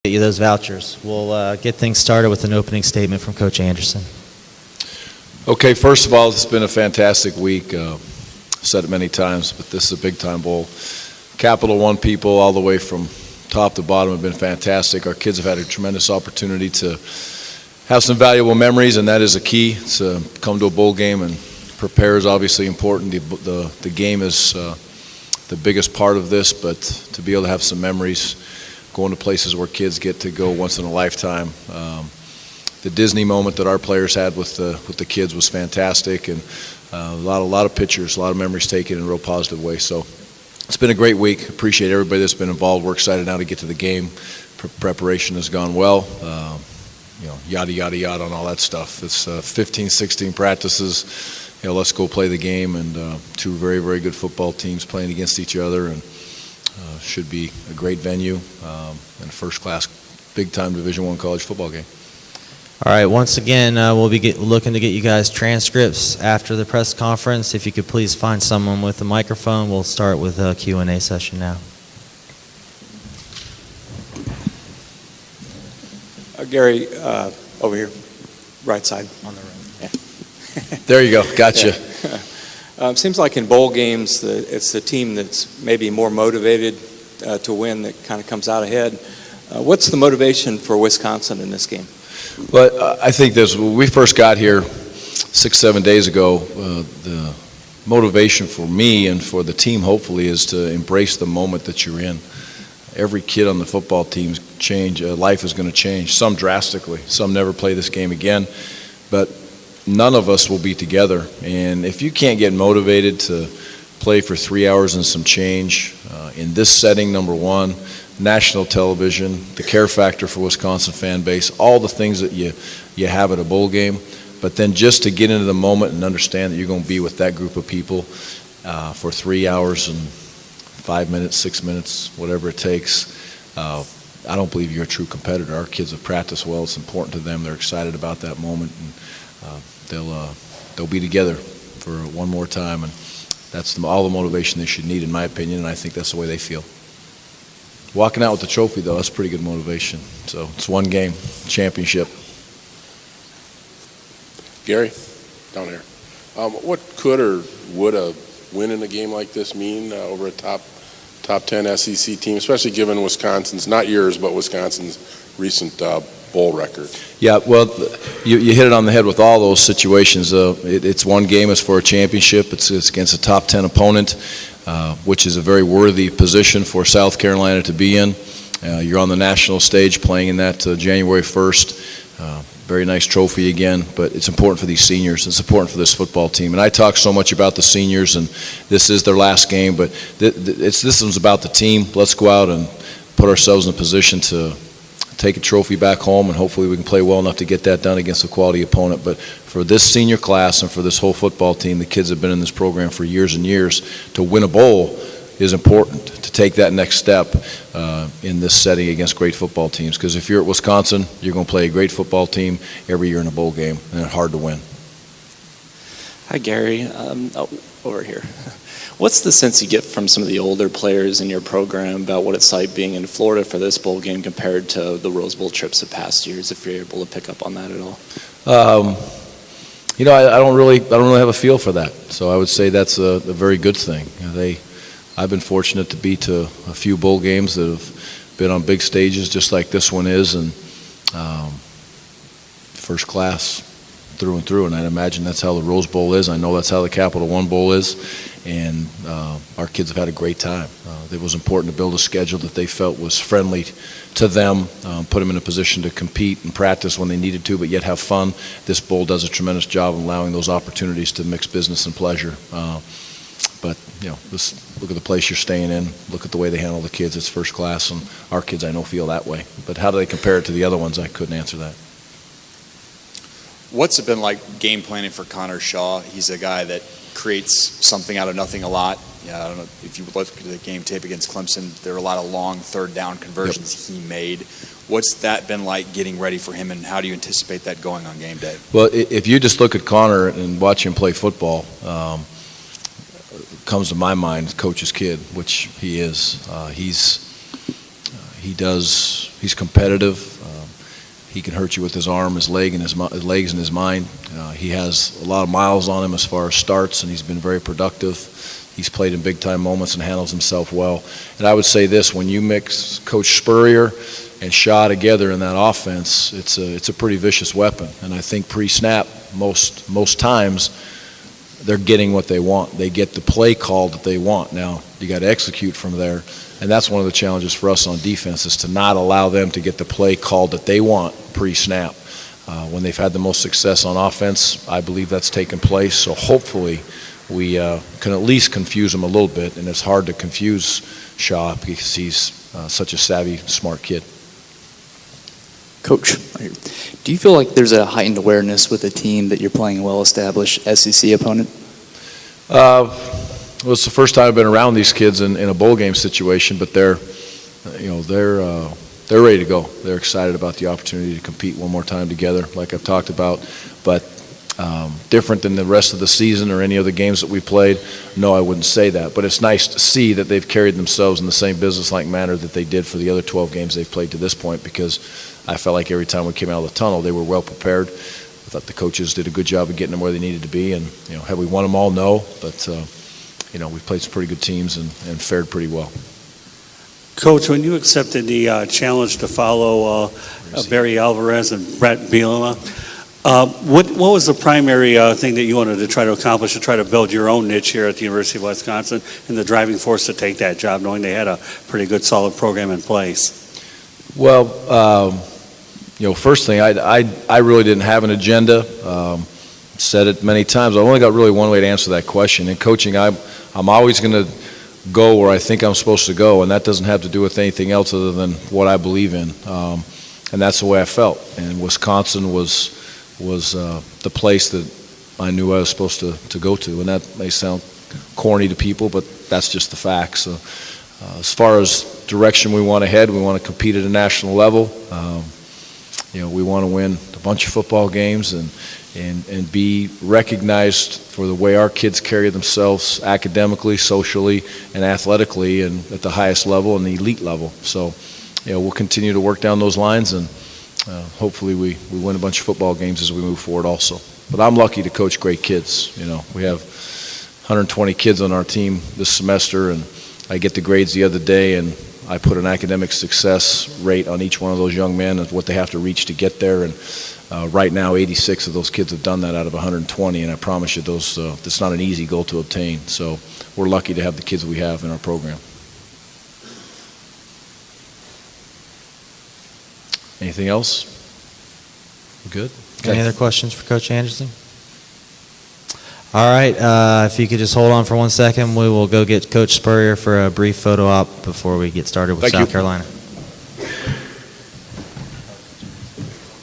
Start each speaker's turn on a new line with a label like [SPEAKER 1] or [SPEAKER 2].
[SPEAKER 1] Get you those vouchers. We'll get things started with an opening statement from Coach Andersen.
[SPEAKER 2] Okay, first of all, it's been a fantastic week. Said it many times, but this is a big-time bowl. Capital One people all the way from top to bottom have been fantastic. Our kids have had a tremendous opportunity to have some valuable memories, and that is a key. To come to a bowl game and prepare is obviously important. The game is the biggest part of this, but to be able to have some memories, going to places where kids get to go once in a lifetime. The Disney moment that our players had with the kids was fantastic, and a lot of pictures, a lot of memories taken in a real positive way. So it's been a great week. Appreciate everybody that's been involved. We're excited now to get to the game. Preparation has gone well. Yada yada yada and all that stuff. It's 15, 16 practices. Let's go play the game, and two very, very good football teams playing against each other, and should be a great venue and a first-class, big-time Division I college football game.
[SPEAKER 1] All right, once again, we'll be looking to get you guys transcripts after the press conference. If you could please find someone with a microphone, we'll start with a Q&A session now.
[SPEAKER 3] Gary, over here, right side. On the right. Yeah.
[SPEAKER 2] There you go. Gotcha.
[SPEAKER 3] Yeah. Seems like in bowl games, it's the team that's maybe more motivated to win that kind of comes out ahead. What's the motivation for Wisconsin in this game?
[SPEAKER 2] Well, I think when we first got here 6-7 days ago, the motivation for me and for the team, hopefully, is to embrace the moment that you're in. Every kid on the football team life is going to change, some drastically. Some never play this game again, but none of us will be together. And if you can't get motivated to play for 3 hours and some change in this setting, number one, national television, the care factor for Wisconsin fan base, all the things that you have at a bowl game, but then just to get into the moment and understand that you're going to be with that group of people for 3 hours and 5 minutes, 6 minutes, whatever it takes. I don't believe you're a true competitor. Our kids have practiced well. It's important to them. They're excited about that moment, and they'll be together for one more time, and that's all the motivation they should need, in my opinion, and I think that's the way they feel. Walking out with the trophy, though, that's pretty good motivation. So it's one game, championship.
[SPEAKER 4] Gary, down here. What could or would a win in a game like this mean over a top 10 SEC team, especially given Wisconsin's, not yours, but Wisconsin's recent bowl record? Yeah, well, you hit it on the head with all those situations. It's one game. It's for a championship. It's against a top 10 opponent, which is a very worthy position for South Carolina to be in. You're on the national stage playing in that January 1st. Very nice trophy again, but it's important for these seniors. It's important for this football team. And I talk so much about the seniors, and this is their last game, but this one's about the team. Let's go out and put ourselves in a position to take a trophy back home, and hopefully we can play well enough to get that done against a quality opponent. But for this senior class and for this whole football team, the kids have been in this program for years and years, to win a bowl is important, to take that next step in this setting against great football teams. Because if you're at Wisconsin, you're going to play a great football team every year in a bowl game, and it's hard to win.
[SPEAKER 5] Hi, Gary. Over here. What's the sense you get from some of the older players in your program about what it's like being in Florida for this bowl game compared to the Rose Bowl trips of past years, if you're able to pick up on that at all?
[SPEAKER 2] I don't really have a feel for that. So I would say that's a very good thing. I've been fortunate to be to a few bowl games that have been on big stages just like this one is, and first class through and through, and I'd imagine that's how the Rose Bowl is. I know that's how the Capital One Bowl is, and our kids have had a great time. It was important to build a schedule that they felt was friendly to them, put them in a position to compete and practice when they needed to, but yet have fun. This bowl does a tremendous job of allowing those opportunities to mix business and pleasure. But, just look at the place you're staying in, look at the way they handle the kids. It's first class, and our kids, I know, feel that way. But how do they compare it to the other ones? I couldn't answer that.
[SPEAKER 6] What's it been like game planning for Connor Shaw? He's a guy that creates something out of nothing a lot. I don't know if you look at the game tape against Clemson, there were a lot of long third down conversions he made. What's that been like getting ready for him, and how do you anticipate that going on game day?
[SPEAKER 2] Well, if you just look at Connor and watch him play football, comes to my mind coach's kid, which he is. He's competitive. He can hurt you with his arm, his leg, and his legs and his mind. He has a lot of miles on him as far as starts, and he's been very productive. He's played in big-time moments and handles himself well. And I would say this, when you mix Coach Spurrier and Shaw together in that offense, it's a pretty vicious weapon. And I think pre-snap, most times, they're getting what they want. They get the play call that they want. Now, you got to execute from there. And that's one of the challenges for us on defense, is to not allow them to get the play called that they want pre-snap. When they've had the most success on offense, I believe that's taken place. So hopefully we can at least confuse them a little bit. And it's hard to confuse Shaw because he's such a savvy, smart kid.
[SPEAKER 7] Coach, do you feel like there's a heightened awareness with a team that you're playing a well-established SEC opponent?
[SPEAKER 2] Well, it's the first time I've been around these kids in a bowl game situation, but they're ready to go. They're excited about the opportunity to compete one more time together, like I've talked about. But different than the rest of the season or any other games that we played, no, I wouldn't say that. But it's nice to see that they've carried themselves in the same business-like manner that they did for the other 12 games they've played to this point, because I felt like every time we came out of the tunnel, they were well prepared. I thought the coaches did a good job of getting them where they needed to be. And, have we won them all? No. But, we played some pretty good teams and fared pretty well.
[SPEAKER 8] Coach, when you accepted the challenge to follow Barry Alvarez and Brett Bielema, what was the primary thing that you wanted to try to accomplish, to try to build your own niche here at the University of Wisconsin, and the driving force to take that job, knowing they had a pretty good, solid program in place? Well,
[SPEAKER 2] first thing, I really didn't have an agenda. Said it many times. I only got really one way to answer that question. In coaching, I'm always going to go where I think I'm supposed to go, and that doesn't have to do with anything else other than what I believe in. And that's the way I felt. And Wisconsin was the place that I knew I was supposed to go to. And that may sound corny to people, but that's just the facts. So, as far as direction we want to head, we want to compete at a national level. We want to win a bunch of football games and be recognized for the way our kids carry themselves academically, socially, and athletically, and at the highest level and the elite level. So, we'll continue to work down those lines, and hopefully we win a bunch of football games as we move forward also. But I'm lucky to coach great kids. We have 120 kids on our team this semester, and I get the grades the other day, and I put an academic success rate on each one of those young men of what they have to reach to get there. And right now, 86 of those kids have done that out of 120, and I promise you, that's not an easy goal to obtain. So we're lucky to have the kids we have in our program. Anything else? We're good? Okay.
[SPEAKER 1] Any other questions for Coach Andersen? All right, if you could just hold on for 1 second, we will go get Coach Spurrier for a brief photo op before we get started with South Carolina.